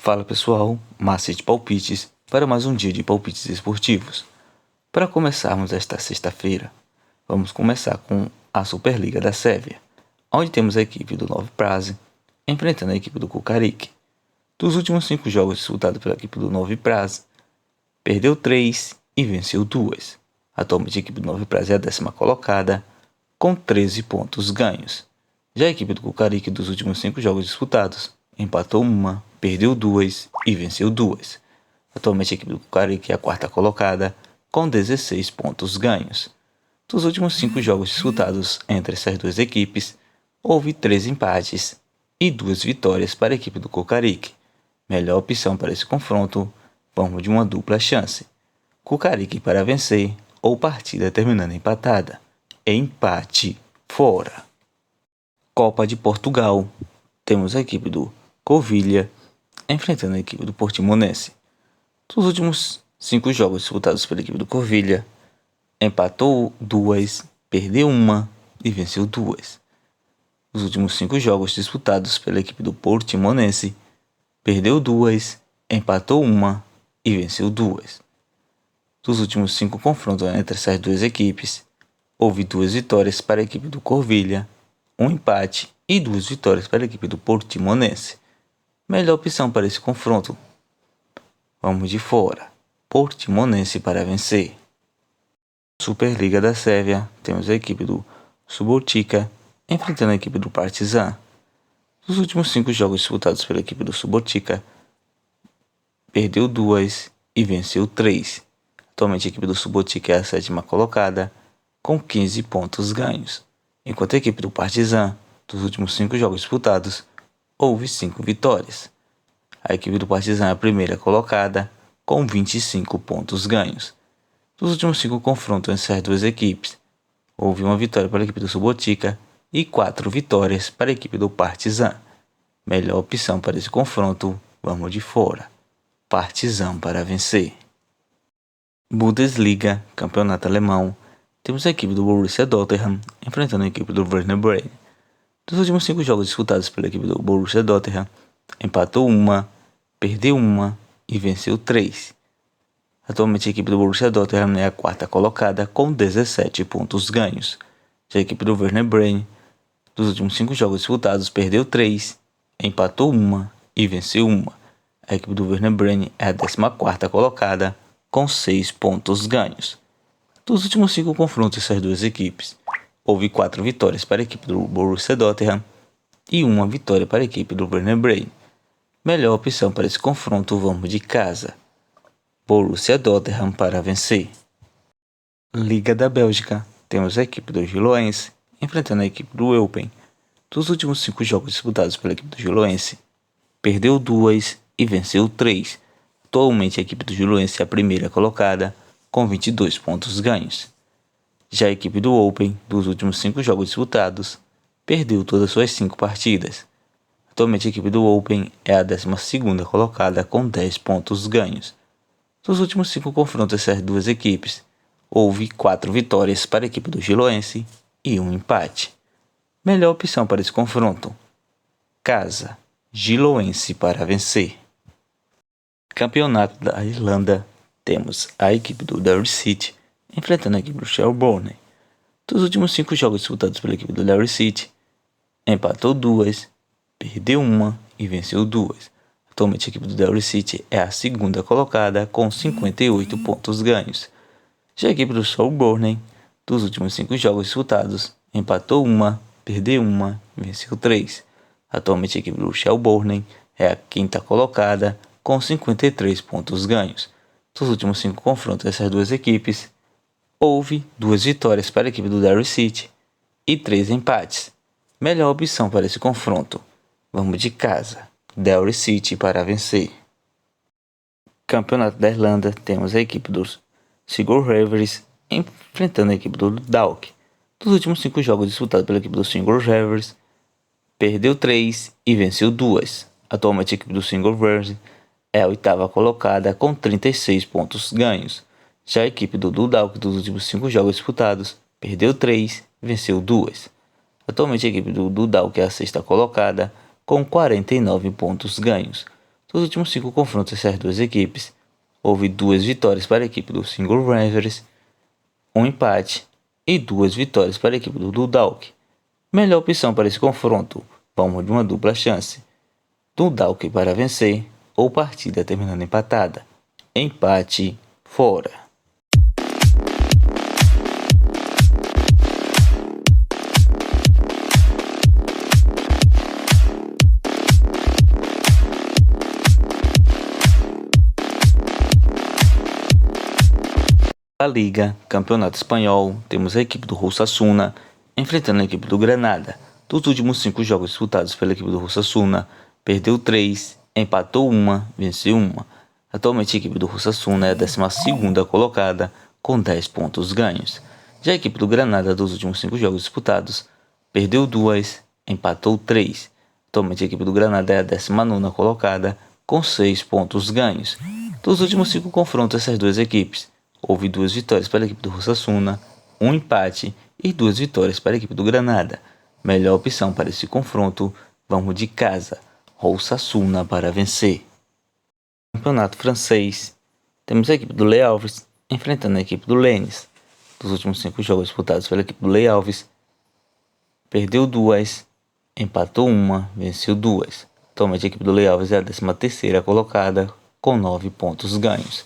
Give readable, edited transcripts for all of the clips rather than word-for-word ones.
Fala pessoal, Márcio de Palpites para mais um dia de palpites esportivos. Para começarmos esta sexta-feira, vamos começar com a Superliga da Sérvia, onde temos a equipe do Novi Praze enfrentando a equipe do Kukaric. Dos últimos 5 jogos disputados pela equipe do Novi Praze, perdeu 3 e venceu 2. Atualmente a equipe do Novi Praze é a 10ª colocada, com 13 pontos ganhos. Já a equipe do Kukaric dos últimos 5 jogos disputados, empatou 1, perdeu 2 e venceu 2. Atualmente a equipe do Kukaric é a 4ª colocada, com 16 pontos ganhos. Dos últimos 5 jogos disputados entre essas duas equipes, houve 3 empates e 2 vitórias para a equipe do Kukaric. Melhor opção para esse confronto, vamos de uma dupla chance. Kukaric para vencer ou partida terminando empatada. Empate fora. Copa de Portugal. Temos a equipe do Covilhã enfrentando a equipe do Portimonense. Dos últimos 5 jogos disputados pela equipe do Covilhã, empatou 2, perdeu 1 e venceu 2. Nos últimos 5 jogos disputados pela equipe do Portimonense, perdeu 2, empatou 1 e venceu 2. Dos últimos 5 confrontos entre essas duas equipes, houve 2 vitórias para a equipe do Covilhã, 1 empate e 2 vitórias para a equipe do Portimonense. Melhor opção para esse confronto, vamos de fora. Portimonense para vencer. Superliga da Sérvia, temos a equipe do Subotica enfrentando a equipe do Partizan. Dos últimos 5 jogos disputados pela equipe do Subotica, perdeu 2 e venceu 3. Atualmente a equipe do Subotica é a 7ª colocada, com 15 pontos ganhos. Enquanto a equipe do Partizan, dos últimos 5 jogos disputados, houve 5 vitórias. A equipe do Partizan é a 1ª colocada, com 25 pontos ganhos. Dos últimos 5 confrontos entre as duas equipes, houve 1 vitória para a equipe do Subotica e 4 vitórias para a equipe do Partizan. Melhor opção para esse confronto, vamos de fora. Partizan para vencer. Bundesliga, campeonato alemão, temos a equipe do Borussia Dortmund enfrentando a equipe do Werder Bremen. Dos últimos 5 jogos disputados pela equipe do Borussia Dortmund, empatou 1, perdeu 1 e venceu 3. Atualmente a equipe do Borussia Dortmund é a 4ª colocada com 17 pontos ganhos. Já a equipe do Werder Bremen, dos últimos 5 jogos disputados, perdeu 3, empatou 1 e venceu 1. A equipe do Werder Bremen é a 14ª colocada com 6 pontos ganhos. Dos últimos 5 confrontos essas duas equipes, houve 4 vitórias para a equipe do Borussia Dortmund e 1 vitória para a equipe do Werder Bremen. Melhor opção para esse confronto, vamos de casa. Borussia Dortmund para vencer. Liga da Bélgica, temos a equipe do Giloense enfrentando a equipe do Eupen. Dos últimos 5 jogos disputados pela equipe do Giloense, perdeu 2 e venceu 3. Atualmente a equipe do Giloense é a 1ª colocada, com 22 pontos ganhos. Já a equipe do Eupen, dos últimos 5 jogos disputados, perdeu todas as suas 5 partidas. Atualmente a equipe do Eupen é a 12ª colocada com 10 pontos ganhos. Dos últimos 5 confrontos essas duas equipes, houve 4 vitórias para a equipe do Giloense e 1 empate. Melhor opção para esse confronto, casa, Giloense para vencer. Campeonato da Irlanda, temos a equipe do Derry City enfrentando a equipe do Shelbourne. Dos últimos 5 jogos disputados pela equipe do Derry City, empatou 2, perdeu 1 e venceu 2. Atualmente a equipe do Derry City é a 2ª colocada com 58 pontos ganhos. Já a equipe do Shelbourne, dos últimos 5 jogos disputados, empatou 1, perdeu 1 e venceu 3. Atualmente a equipe do Shelbourne é a 5ª colocada com 53 pontos ganhos. Dos últimos 5 confrontos dessas duas equipes, houve 2 vitórias para a equipe do Derry City e 3 empates. Melhor opção para esse confronto, vamos de casa, Derry City para vencer. Campeonato da Irlanda, temos a equipe dos Sligo Rovers enfrentando a equipe do Dundalk. Dos últimos 5 jogos disputados pela equipe dos Sligo Rovers, perdeu 3 e venceu 2. Atualmente a equipe do Sligo Rovers é a 8ª colocada com 36 pontos ganhos. Já a equipe do Dundalk, dos últimos 5 jogos disputados, perdeu 3 e venceu 2. Atualmente a equipe do Dundalk é a 6ª colocada com 49 pontos ganhos. Dos últimos 5 confrontos essas duas equipes, houve 2 vitórias para a equipe do Single Rivers, um empate e 2 vitórias para a equipe do Dundalk. Melhor opção para esse confronto, vamos de uma dupla chance. Dundalk para vencer ou partida terminando empatada. Empate fora. La Liga, Campeonato Espanhol, temos a equipe do Osasuna enfrentando a equipe do Granada. Dos últimos 5 jogos disputados pela equipe do Osasuna, perdeu 3, empatou 1, venceu 1. Atualmente a equipe do Osasuna é a 12ª colocada com 10 pontos ganhos. Já a equipe do Granada, dos últimos 5 jogos disputados, perdeu 2, empatou 3. Atualmente a equipe do Granada é a 19ª colocada com 6 pontos ganhos. Dos últimos 5 confrontos essas duas equipes, houve 2 vitórias para a equipe do Osasuna, um empate e 2 vitórias para a equipe do Granada. Melhor opção para esse confronto, vamos de casa, Osasuna para vencer. Campeonato francês, temos a equipe do Le Havre enfrentando a equipe do Lens. Dos últimos 5 jogos disputados pela equipe do Le Havre, perdeu 2, empatou 1, venceu 2. Atualmente a equipe do Le Havre é a 13ª colocada com 9 pontos ganhos.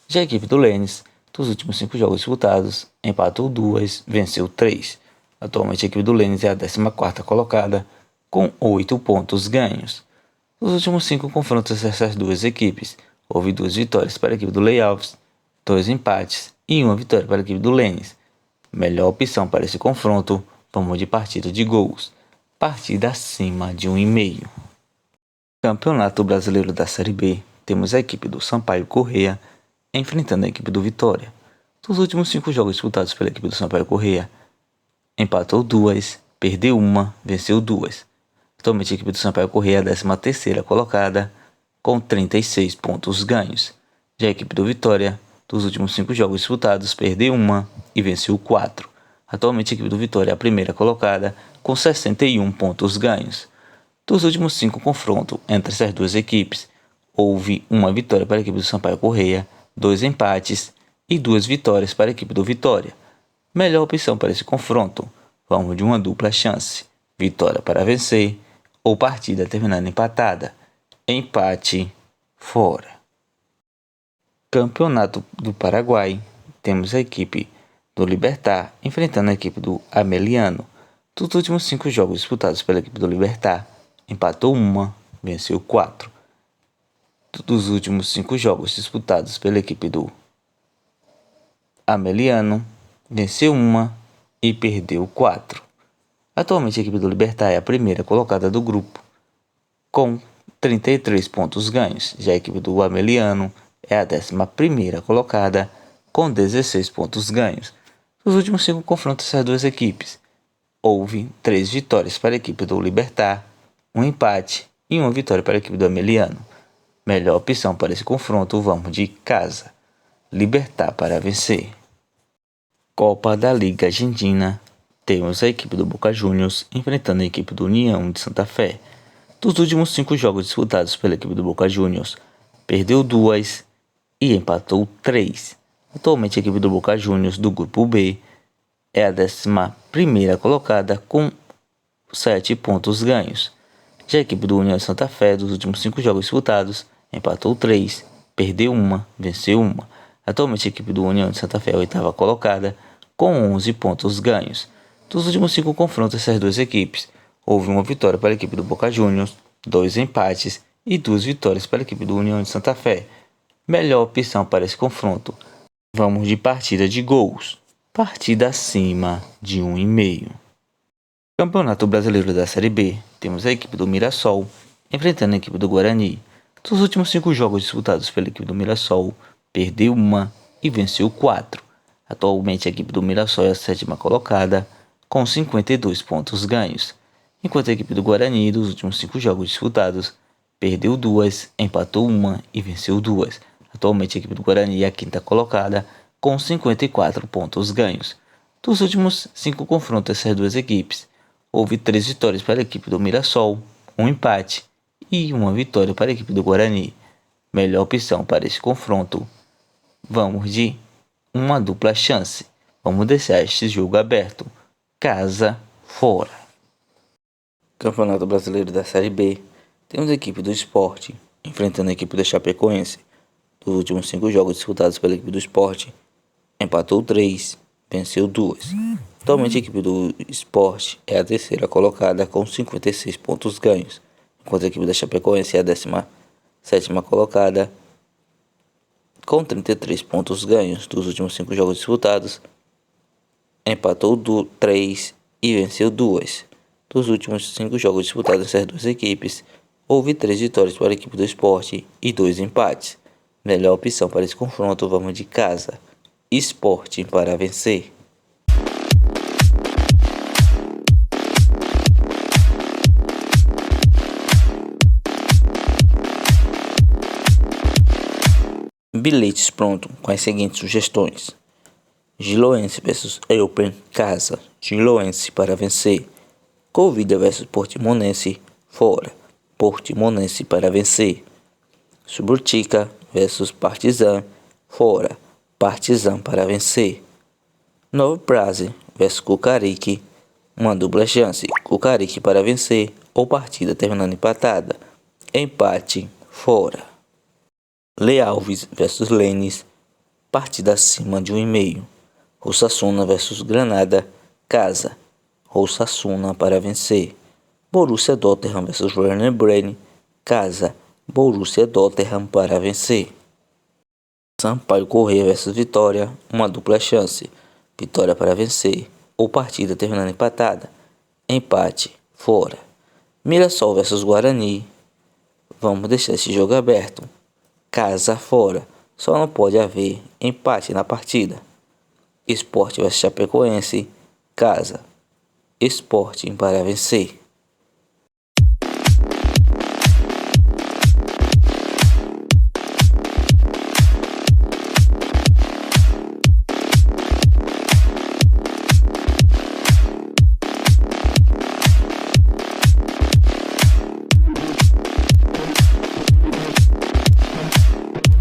Já a equipe do Lens, dos últimos 5 jogos disputados, empatou 2, venceu 3. Atualmente a equipe do Lens é a 14ª colocada, com 8 pontos ganhos. Nos últimos 5 confrontos dessas duas equipes, houve 2 vitórias para a equipe do Le Havre, 2 empates e 1 vitória para a equipe do Lens. Melhor opção para esse confronto, vamos de partida de gols. Partida acima de 1,5. Campeonato Brasileiro da Série B, temos a equipe do Sampaio Corrêa enfrentando a equipe do Vitória. Dos últimos 5 jogos disputados pela equipe do Sampaio Corrêa, empatou 2, perdeu 1, venceu 2. Atualmente a equipe do Sampaio Corrêa é a 13ª colocada com 36 pontos ganhos. Já a equipe do Vitória, dos últimos 5 jogos disputados, perdeu 1 e venceu 4. Atualmente a equipe do Vitória é a 1ª colocada com 61 pontos ganhos. Dos últimos 5 confrontos entre essas duas equipes, houve 1 vitória para a equipe do Sampaio Corrêa, 2 empates e 2 vitórias para a equipe do Vitória. Melhor opção para esse confronto, vamos de uma dupla chance. Vitória para vencer ou partida terminando empatada. Empate fora. Campeonato do Paraguai, temos a equipe do Libertad enfrentando a equipe do Ameliano. Dos últimos 5 jogos disputados pela equipe do Libertad, empatou 1, venceu 4. Dos últimos 5 jogos disputados pela equipe do Ameliano, venceu 1 e perdeu 4. Atualmente a equipe do Libertad é a 1ª colocada do grupo, com 33 pontos ganhos. Já a equipe do Ameliano é a 11ª colocada, com 16 pontos ganhos. Nos últimos 5 confrontos dessas duas equipes, houve 3 vitórias para a equipe do Libertad, um empate e 1 vitória para a equipe do Ameliano. Melhor opção para esse confronto, vamos de casa, Libertad para vencer. Copa da Liga Argentina, temos a equipe do Boca Juniors enfrentando a equipe do União de Santa Fé. Dos últimos 5 jogos disputados pela equipe do Boca Juniors, perdeu 2 e empatou 3. Atualmente a equipe do Boca Juniors do grupo B é a 11ª colocada com 7 pontos ganhos. Já a equipe do União de Santa Fé, dos últimos 5 jogos disputados, empatou 3, perdeu 1, venceu 1. Atualmente a equipe do União de Santa Fé é a 8ª colocada, com 11 pontos ganhos. Dos últimos 5 confrontos dessas duas equipes, houve 1 vitória para a equipe do Boca Juniors, 2 empates e 2 vitórias para a equipe do União de Santa Fé. Melhor opção para esse confronto, vamos de partida de gols. Partida acima de 1,5. Campeonato Brasileiro da Série B, temos a equipe do Mirassol enfrentando a equipe do Guarani. Dos últimos 5 jogos disputados pela equipe do Mirassol, perdeu 1 e venceu 4. Atualmente a equipe do Mirassol é a 7ª colocada, com 52 pontos ganhos. Enquanto a equipe do Guarani, dos últimos 5 jogos disputados, perdeu 2, empatou 1 e venceu 2. Atualmente a equipe do Guarani é a 5ª colocada, com 54 pontos ganhos. Dos últimos 5 confrontos dessas duas equipes, houve 3 vitórias para a equipe do Mirassol, um empate e uma vitória para a equipe do Guarani. Melhor opção para esse confronto. Vamos de uma dupla chance. Vamos deixar este jogo aberto. Casa fora. Campeonato Brasileiro da Série B. Temos a equipe do Sport enfrentando a equipe da Chapecoense. Dos últimos 5 jogos disputados pela equipe do Sport, empatou 3, venceu 2. Atualmente a equipe do Sport é a terceira colocada com 56 pontos ganhos, enquanto a equipe da Chapecoense é a 17ª colocada com 33 pontos ganhos. Dos últimos 5 jogos disputados, empatou 3 e venceu 2. Dos últimos 5 jogos disputados entre as duas equipes, houve 3 vitórias para a equipe do Sport e 2 empates. Melhor opção para esse confronto, vamos de casa. Sport para vencer. Bilhetes pronto com as seguintes sugestões: Giloense vs Eupen, casa. Giloense para vencer. Covilhã vs Portimonense, fora. Portimonense para vencer. Subrutica vs Partizan, fora. Partizan para vencer. Novo Praze vs Cucarique, uma dupla chance. Cucarique para vencer ou partida terminando empatada. Empate, fora. Lealves vs Lens, partida acima de 1,5. Osasuna vs Granada, casa. Osasuna para vencer. Borussia Dortmund vs Werder Bremen, casa. Borussia Dortmund para vencer. Sampaio Corrêa vs Vitória, uma dupla chance. Vitória para vencer ou partida terminando empatada. Empate, fora. Mirassol vs Guarani, vamos deixar esse jogo aberto. Casa fora, só não pode haver empate na partida. Sport vs Chapecoense, casa. Sport para vencer.